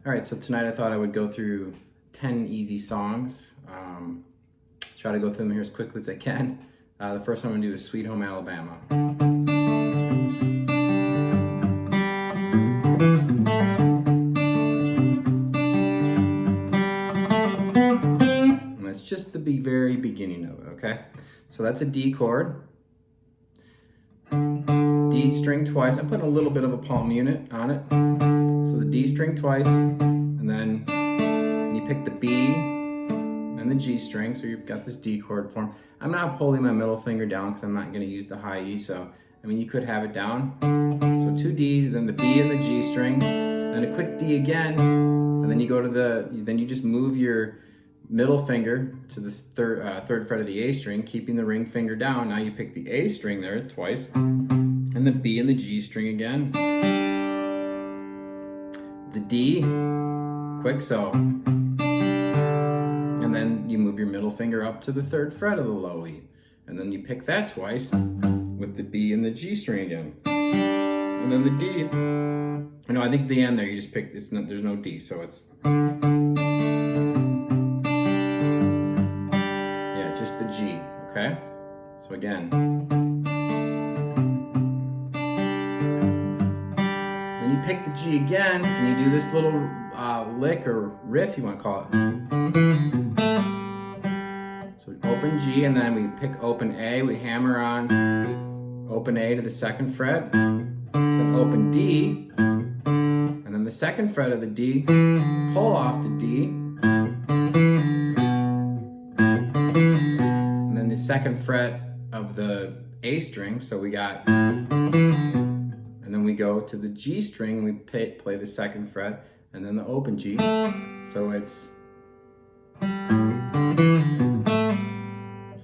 All right, so tonight I thought I would go through 10 easy songs. Try to go through them here as quickly as I can. The first one I'm gonna do is Sweet Home Alabama. And that's just the very beginning of it, okay? So that's a D chord. D string twice. I'm putting a little bit of a palm unit on it. So the D string twice, and then you pick the B and the G string, so you've got this D chord form. I'm not holding my middle finger down because I'm not going to use the high E, so I mean you could have it down. So two Ds, then the B and the G string, then a quick D again, and then you go to then you just move your middle finger to the third fret of the A string, keeping the ring finger down. Now you pick the A string there twice, and the B and the G string again. The D, quick so. And then you move your middle finger up to the third fret of the low E. And then you pick that twice with the B and the G string again. And then the D. No, I think the end there you just pick, there's no D, so it's. Yeah, just the G, okay? So again. Then you pick the G again, and you do this little lick or riff, you want to call it. So open G, and then we pick open A, we hammer on open A to the second fret, then open D, and then the second fret of the D, pull off to D, and then the second fret of the A string, so we got. And then we go to the G string, and we play the second fret, and then the open G. So it's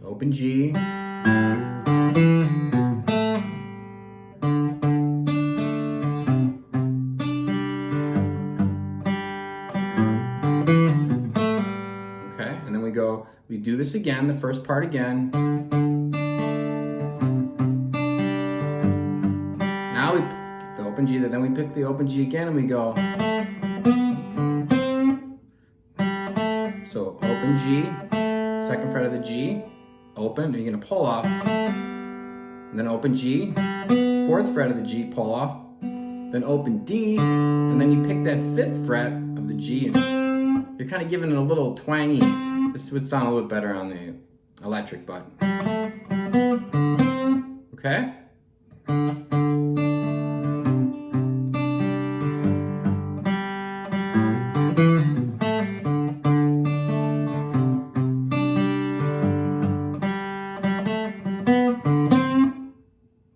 open G. Okay, and then we do this again, the first part again. Now we pick the open G, then we pick the open G again, and we go. So open G, second fret of the G, open, and you're gonna pull off. And then open G, fourth fret of the G, pull off. Then open D, and then you pick that fifth fret of the G, and you're kind of giving it a little twangy. This would sound a little bit better on the electric, but. Okay?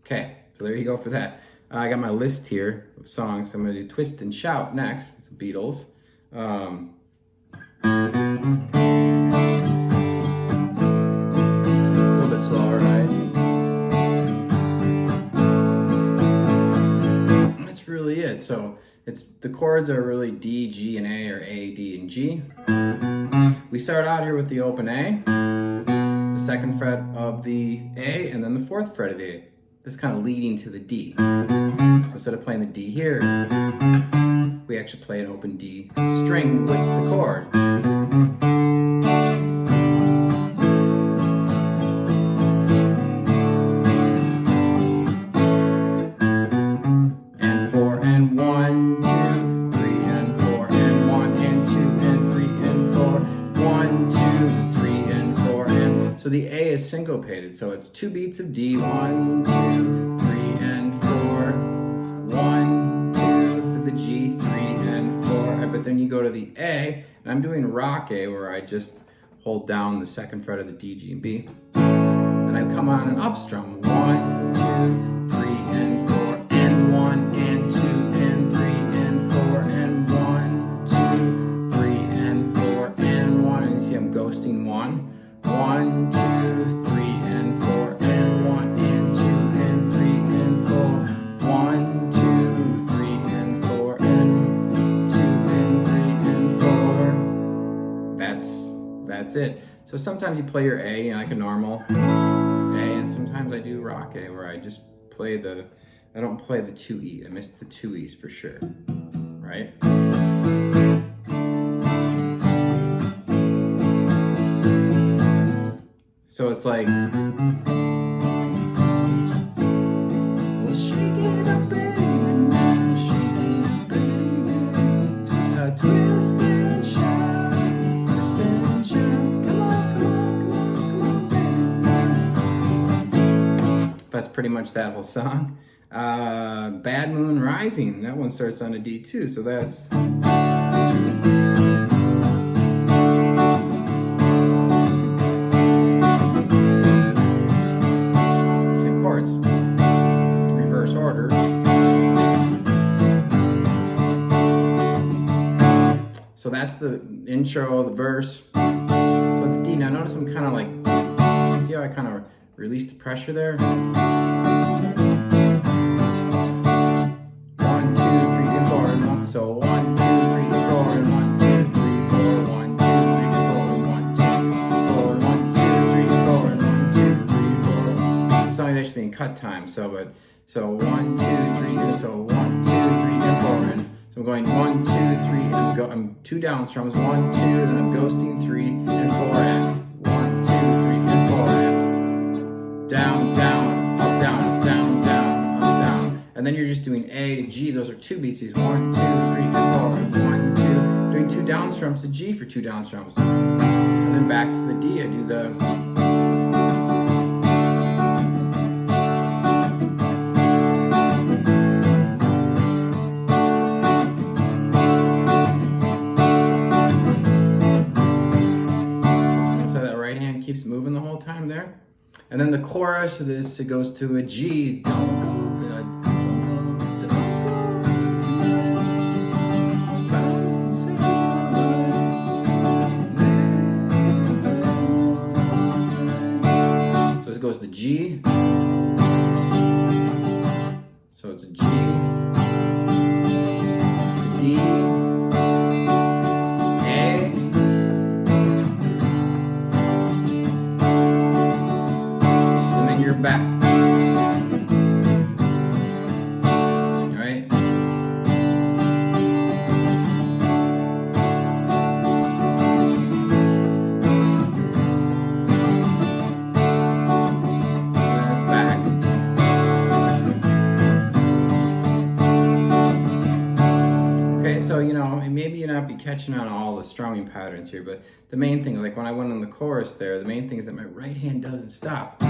Okay, so there you go for that. I got my list here of songs. I'm going to do Twist and Shout next. It's Beatles. A little bit slower, right? That's really it. So the chords are really D, G, and A, or A, D, and G. We start out here with the open A, the second fret of the A, and then the fourth fret of the A. This kind of leading to the D. So instead of playing the D here, we actually play an open D string with the chord. And 4 and 1, 2, 3 and 4 and 1 and 2 and 3 and 4, 1, 2, 3 and 4 and. So the A is syncopated, so it's 2 beats of D, 1, 2, 3 and 4, 1, 2 to the G, 3 and 4. But then you go to the A, and I'm doing rock A, where I just hold down the second fret of the D, G, and B. Then I come on an up strum, 1, 2, 3 and 4 and 1 and 2 and 3 and 4 and 1, 2, 3 and 4 and 1. And you see I'm ghosting 1. 1, 2, 3 and 4 and 1 and 2 and 3 and 4. 1, 2, 3 and 4 and 2 and 3 and 4. That's it. So sometimes you play your A like a normal A, and sometimes I do rock A, where I just play I don't play the 2 E. I missed the 2 E's for sure, right? So it's like, well, shake it up, baby, now, shake it up, baby. Twist and shout, twist and shout. Come on, baby. That's pretty much that whole song. Bad Moon Rising, that one starts on a D too, so that's same chords, reverse order. So that's the intro, the verse. So it's D. Now notice I'm kind of like, see how I kind of release the pressure there? 1, 2, 3, and 4, and 1. So 1, 2, 3, 4, and 1, 2, 3, 4, 1, 2, 3, 4, and 1, 2, 4, 1, 2, 3, 4, and 1, 2, 3, 4. It's not actually in cut time, so 1, 2, 3, so 1, 2, 3, and 4, and so I'm going 1, 2, 3, and I'm 2 down strums, 1, 2, and I'm ghosting 3 and 4 and 1, 2, 3, and 4 and down, down, up, down, down, down, up, down. And then you're just doing A to G. Those are 2 beats. 1, 2, 3, and 4, and 1, 2. Doing 2 down strums to G for 2 down strums. And then back to the D. I do the. So that right hand keeps moving the whole time there. And then the chorus of this, it goes to a G. Don't go, so this goes to G. So it's a G, D, back. All right. That's back. Okay, so maybe you're not be catching on all the strumming patterns here, but the main thing, like when I went on the chorus there, the main thing is that my right hand doesn't stop.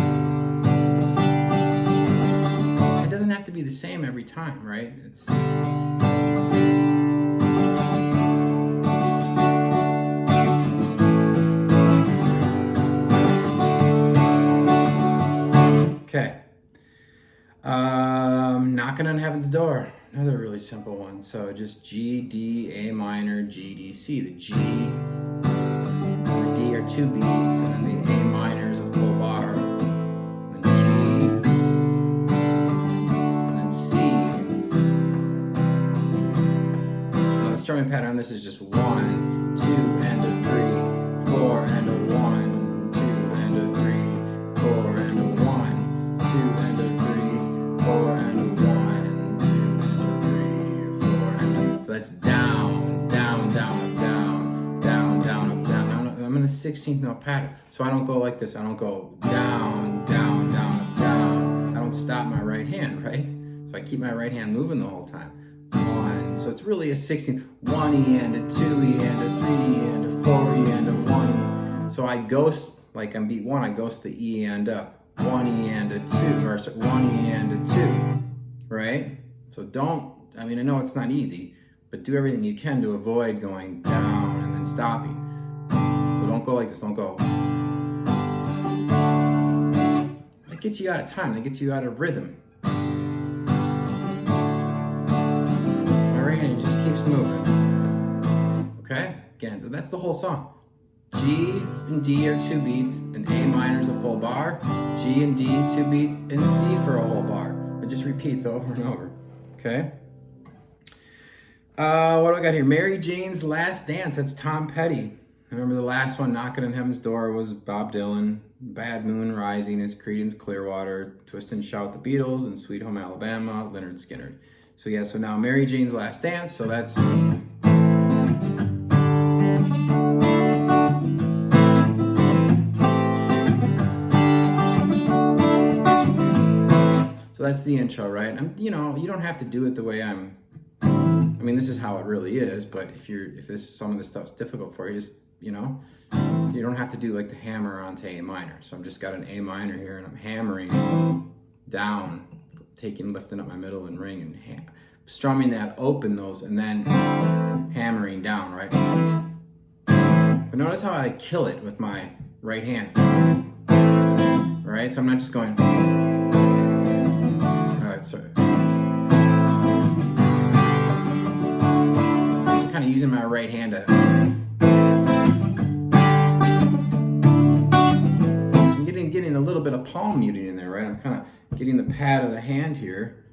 It doesn't have to be the same every time, right? It's okay. Knocking on Heaven's Door, another really simple one. So just G, D, A minor, G, D, C. The G and the D are 2 beats, and then the A minor is a full bar. Strumming pattern, this is just 1, 2, and a 3, 4, and a 1, 2, and a 3, 4, and a 1, 2, and a 3, 4, and a 1, 2, and a 3, 4, and a. So that's down, down, down, down, down, down, up, down. I'm in a 16th note pattern, so I don't go like this. I don't go down, down, down, up, down. I don't stop my right hand, right? So I keep my right hand moving the whole time. 1, so it's really a 16th. 1 E and a 2 E and a 3 E and a 4 E and a 1 E. So I ghost, like on beat 1, I ghost the E and up. 1 E and a 2, or 1 E and a 2, right? So don't, I know it's not easy, but do everything you can to avoid going down and then stopping. So don't go like this, don't go. That gets you out of time, that gets you out of rhythm. And it just keeps moving. Okay? Again, that's the whole song. G and D are 2 beats, and A minor is a full bar. G and D, 2 beats, and C for a whole bar. It just repeats over and over. Okay? What do I got here? Mary Jane's Last Dance. That's Tom Petty. Remember the last one, Knocking on Heaven's Door, was Bob Dylan. Bad Moon Rising is Creedence Clearwater. Twist and Shout, the Beatles. And Sweet Home Alabama, Lynyrd Skynyrd. So yeah, so now Mary Jane's Last Dance, so that's. that's the intro, right? You know, you don't have to do it the way I mean, this is how it really is, but if some of this stuff's difficult for you, just, you know, you don't have to do like the hammer onto A minor. So I'm just got an A minor here and I'm hammering down, lifting up my middle and ring and strumming that open those and then hammering down, right? But notice how I kill it with my right hand. All right, so I'm not just going, all right, sorry. Kind of using my right hand to, I'm getting a little bit of palm muting in there, right? I'm kind of getting the pad of the hand here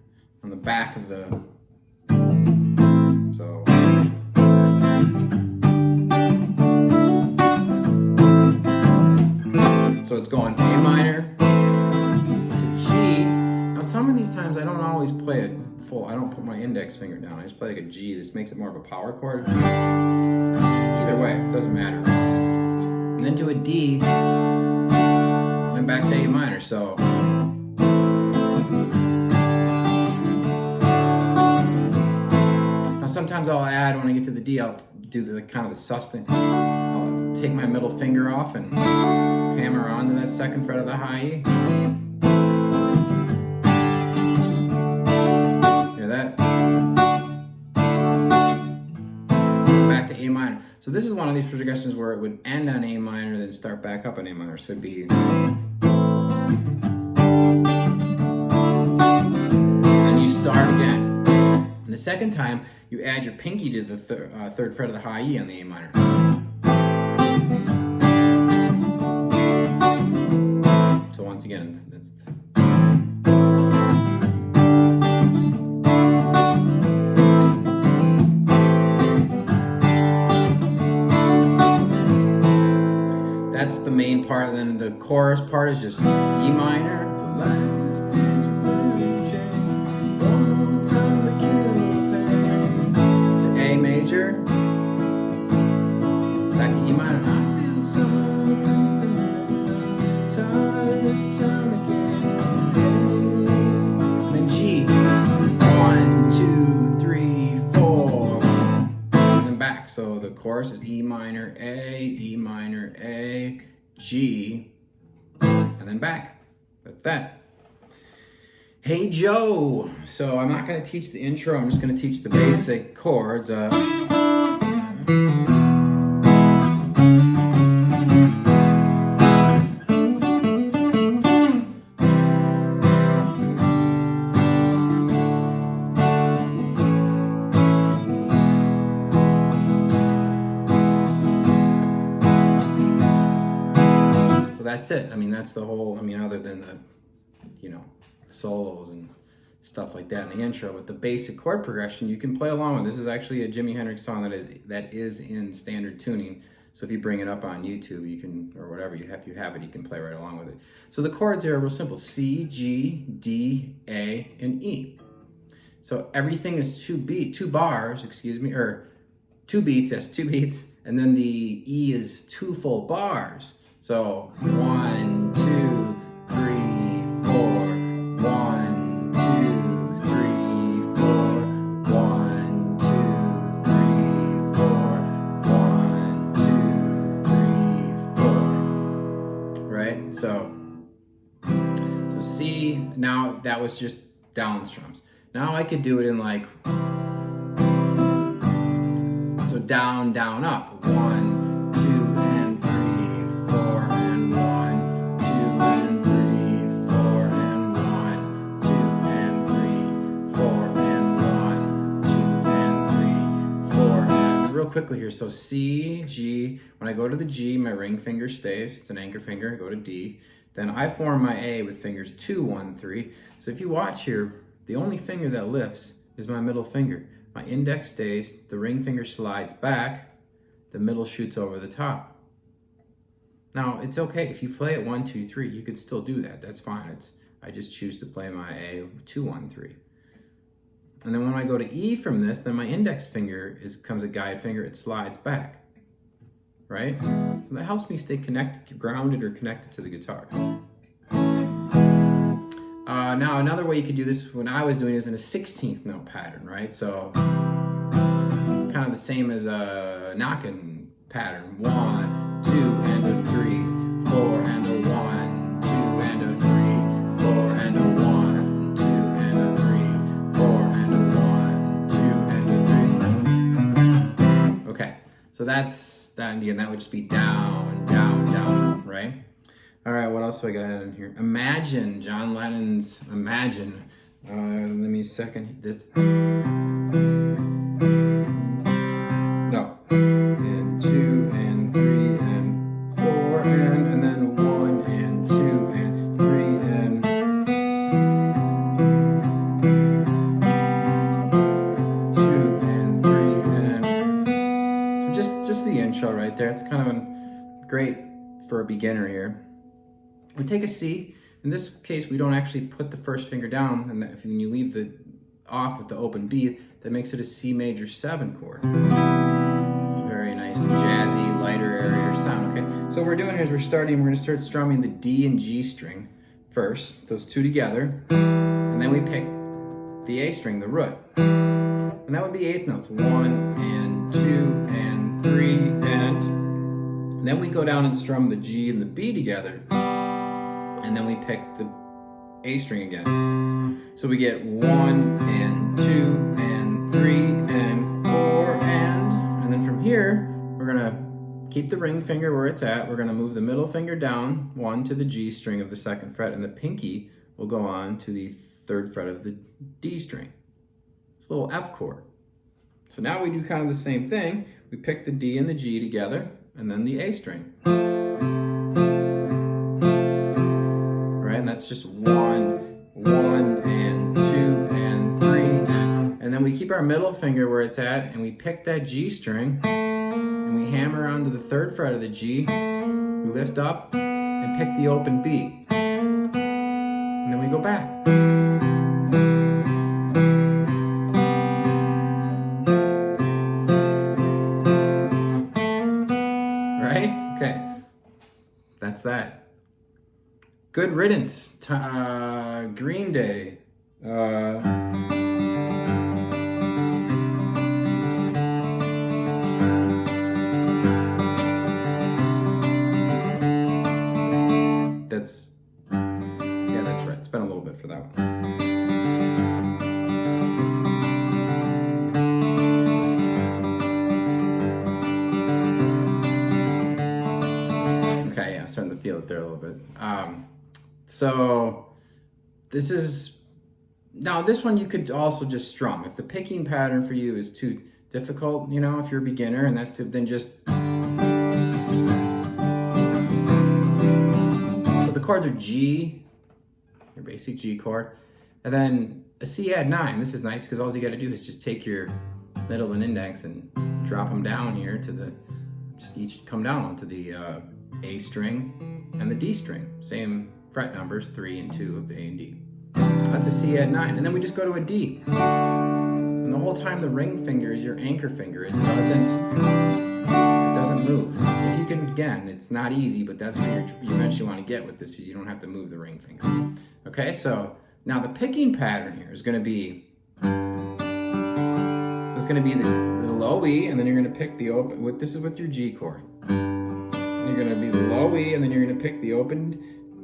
on the back of the, so. So it's going A minor to G. Now some of these times I don't always play it full. I don't put my index finger down. I just play like a G. This makes it more of a power chord. Either way, it doesn't matter. And then to a D, and back to A minor. So now sometimes I'll add, when I get to the D, I'll do the kind of the sus thing. I'll take my middle finger off and hammer onto that second fret of the high E. Hear that? Back to A minor. So this is one of these progressions where it would end on A minor, then start back up on A minor. So it'd be, and you start again. And the second time, you add your pinky to the third fret of the high E on the A minor. So once again, that's the main part, and then the chorus part is just E minor. To A major. Back to E minor. I feel so tired this time again. And then G. 1, 2, 3, 4. And then back. So the chorus is E minor, E minor, A, G, and then back. That's that. Hey Joe. So I'm not going to teach the intro. I'm just going to teach the basic chords. That's it. I mean, that's the whole, I mean, other than the, you know, solos and stuff like that in the intro, but the basic chord progression you can play along with. This is actually a Jimi Hendrix song that is in standard tuning. So if you bring it up on YouTube, you can, or whatever, you have it, you can play right along with it. So the chords here are real simple: C, G, D, A, and E. So everything is two beats, and then the E is 2 full bars. So 1, 2, 3, 4. 1, 2, 3, 4. 1, 2, 3, 4. 1, 2, 3, 4. Right? So C. Now that was just down strums. Now I could do it in like, so down, down, up. 1, 2, and 3, 4, and 1, 2, and 3, 4, and 1, 2, and 3, 4, and 1, 2, and 3, 4, and real quickly here. So C, G. When I go to the G, my ring finger stays. It's an anchor finger. I go to D. Then I form my A with fingers 2, 1, 3. So if you watch here, the only finger that lifts is my middle finger. My index stays, the ring finger slides back, the middle shoots over the top. Now, it's okay if you play it 1, 2, 3, you could still do that. That's fine. I just choose to play my A 2, 1, 3. And then when I go to E from this, then my index finger becomes a guide finger. It slides back, right? So that helps me stay connected, grounded, or connected to the guitar. Now another way you could do this when I was doing is in a 16th note pattern, right? So kind of the same as a knocking pattern. 1, 2, and a 3, 4, and a 1, 2, and a 3, 4, and a 1, 2, and a 3, 4, and a 1, 2, and a 3. Okay, so that's that. Again, that would just be down, down, down, right? All right, what else do I got in here? Imagine, John Lennon's Imagine. Let me second this. No. And 2 and 3 and 4 and then 1 and 2 and 3 and 2 and 3 and so just the intro right there. It's kind of great for a beginner here. We take a C. In this case, we don't actually put the first finger down, and when you leave the off with the open B, that makes it a C major 7 chord. It's a very nice, jazzy, lighter area sound. Okay, so what we're doing here is we're going to start strumming the D and G string first, those two together, and then we pick the A string, the root, and that would be eighth notes, 1 and 2 and 3 and then we go down and strum the G and the B together. And then we pick the A string again. So we get 1 and 2 and 3 and 4 and then from here, we're gonna keep the ring finger where it's at. We're gonna move the middle finger down, 1 to the G string of the 2nd fret, and the pinky will go on to the 3rd fret of the D string. It's a little F chord. So now we do kind of the same thing. We pick the D and the G together, and then the A string. And that's just 1, 1, and 2, and 3. And then we keep our middle finger where it's at, and we pick that G string, and we hammer onto the 3rd fret of the G. We lift up and pick the open B. And then we go back. Right? Okay. That's that. Good Riddance, Green Day. That's right. It's been a little bit for that one. Okay, yeah, I'm starting to feel it there a little bit. So this is, now this one you could also just strum. If the picking pattern for you is too difficult, you know, if you're a beginner, and that's then just, so the chords are G, your basic G chord, and then a C add 9. This is nice because all you got to do is just take your middle and index and drop them down here to the, just each come down onto the A string and the D string. Same fret numbers, 3 and 2 of A and D. That's a C add 9. And then we just go to a D. And the whole time the ring finger is your anchor finger. It doesn't move. If you can, again, it's not easy, but that's what you eventually want to get with this, is you don't have to move the ring finger. Okay, so now the picking pattern here is going to be, so it's going to be the low E, and then you're going to pick the open, this is with your G chord. You're going to be the low E, and then you're going to pick the opened,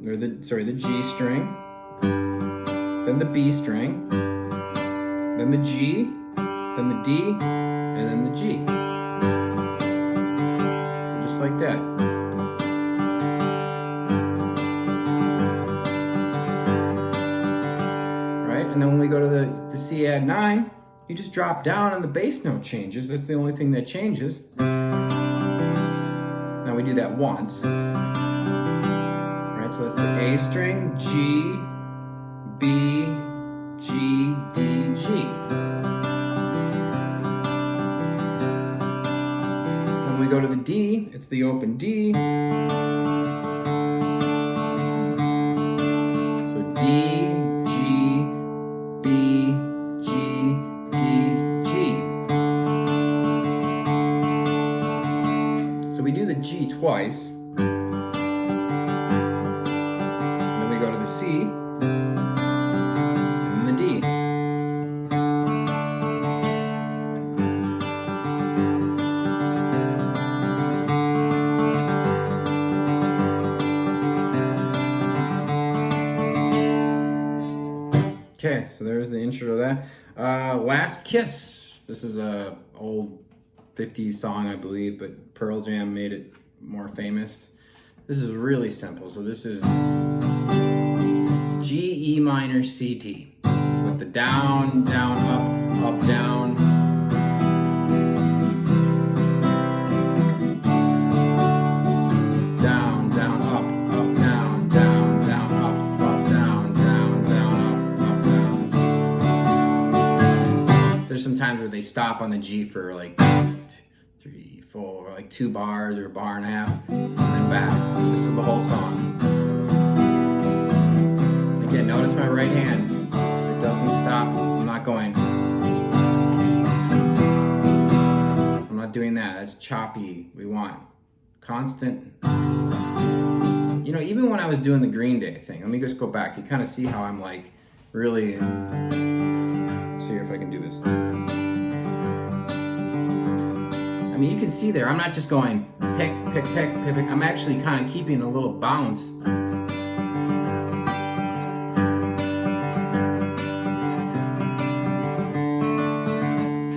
or the G string, then the B string, then the G, then the D, and then the G. So just like that. Right? And then when we go to the C add 9, you just drop down and the bass note changes. That's the only thing that changes. Now we do that once. So that's the A string, G, B, G, D, G. When we go to the D, it's the open D. So D, G, B, G, D, G. So we do the G twice. We go to the C, Okay, so there's the intro to that. Last Kiss. This is a old 50s song, I believe, but Pearl Jam made it more famous. This is really simple. So this is G, E minor, C, D. With the down, down, up, down. Down, down, up, down, down, down, up, down, down, down, up, down. There's some times where they stop on the G for like 3, 4, like 2 bars or a bar and a half, and then back. This is the whole song. Again, notice my right hand. It doesn't stop. I'm not going. I'm not doing that. That's choppy. We want constant. You know, even when I was doing the Green Day thing, let me just go back. You kind of see how I'm like really. Let's see if I can do this. I mean, you can see there, I'm not just going pick, pick, pick, pick, pick. I'm actually kind of keeping a little bounce.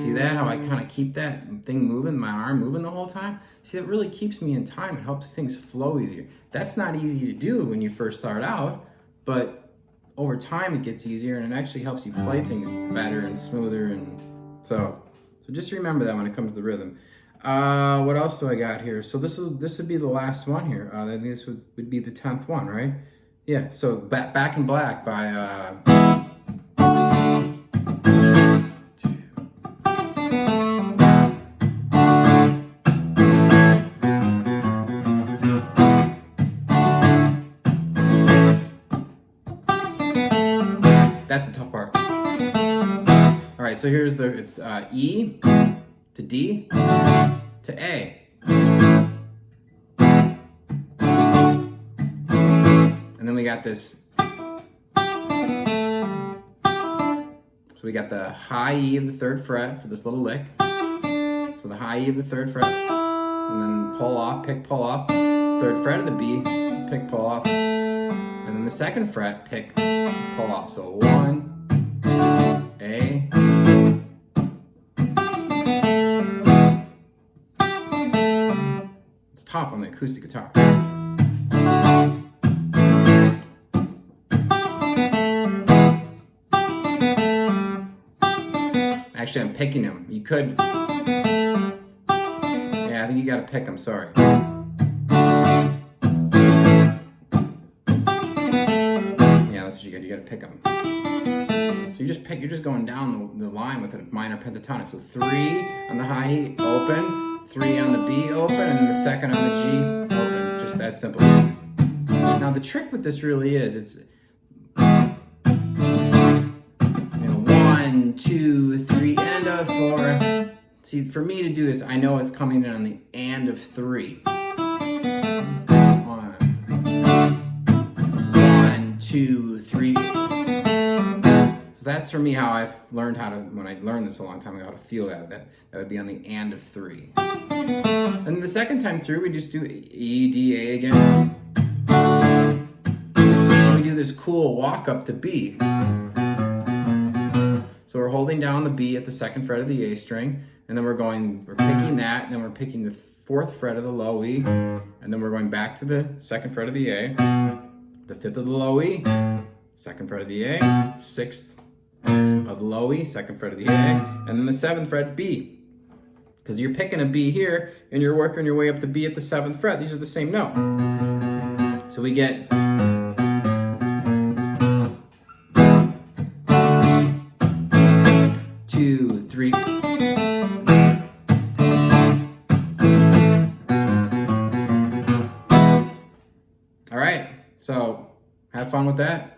See that, how I kind of keep that thing moving, my arm moving the whole time? See, that really keeps me in time. It helps things flow easier. That's not easy to do when you first start out, but over time it gets easier and it actually helps you play things better and smoother. And so just remember that when it comes to the rhythm. What else do I got here? So this would be the last one here. I think this would be the 10th one, right? Yeah. So Back in Black by that's the tough part. All right. So here's it's E to D to A. And then we got this. So we got the high E of the 3rd fret for this little lick. So the high E of the 3rd fret, and then pull off, pick, pull off. 3rd fret of the B, pick, pull off. And then the 2nd fret, pick, pull off. So 1, A. Tough on the acoustic guitar. Actually, I'm picking them. You could. Yeah, I think you gotta pick them, sorry. Yeah, that's what you got. You gotta pick them. So you're just going down the line with a minor pentatonic. So 3 on the high E, open. 3 on the B, open, and then the 2nd on the G, open. Just that simple. Now the trick with this really is, it's 1, 2, 3, and a 4. See, for me to do this, I know it's coming in on the and of 3. 1, 2, 3. So that's for me how I've learned how to, when I learned this a long time ago, how to feel that. That would be on the and of 3. And the second time through, we just do E, D, A again. And we do this cool walk up to B. So we're holding down the B at the 2nd fret of the A string, and then we're picking that, and then we're picking the 4th fret of the low E, and then we're going back to the 2nd fret of the A, the 5th of the low E, 2nd fret of the A, 6th of the low E, 2nd fret of the A, and then the 7th fret B. Because you're picking a B here, and you're working your way up to B at the 7th fret. These are the same note. So we get. Two, 3. All right, so have fun with that.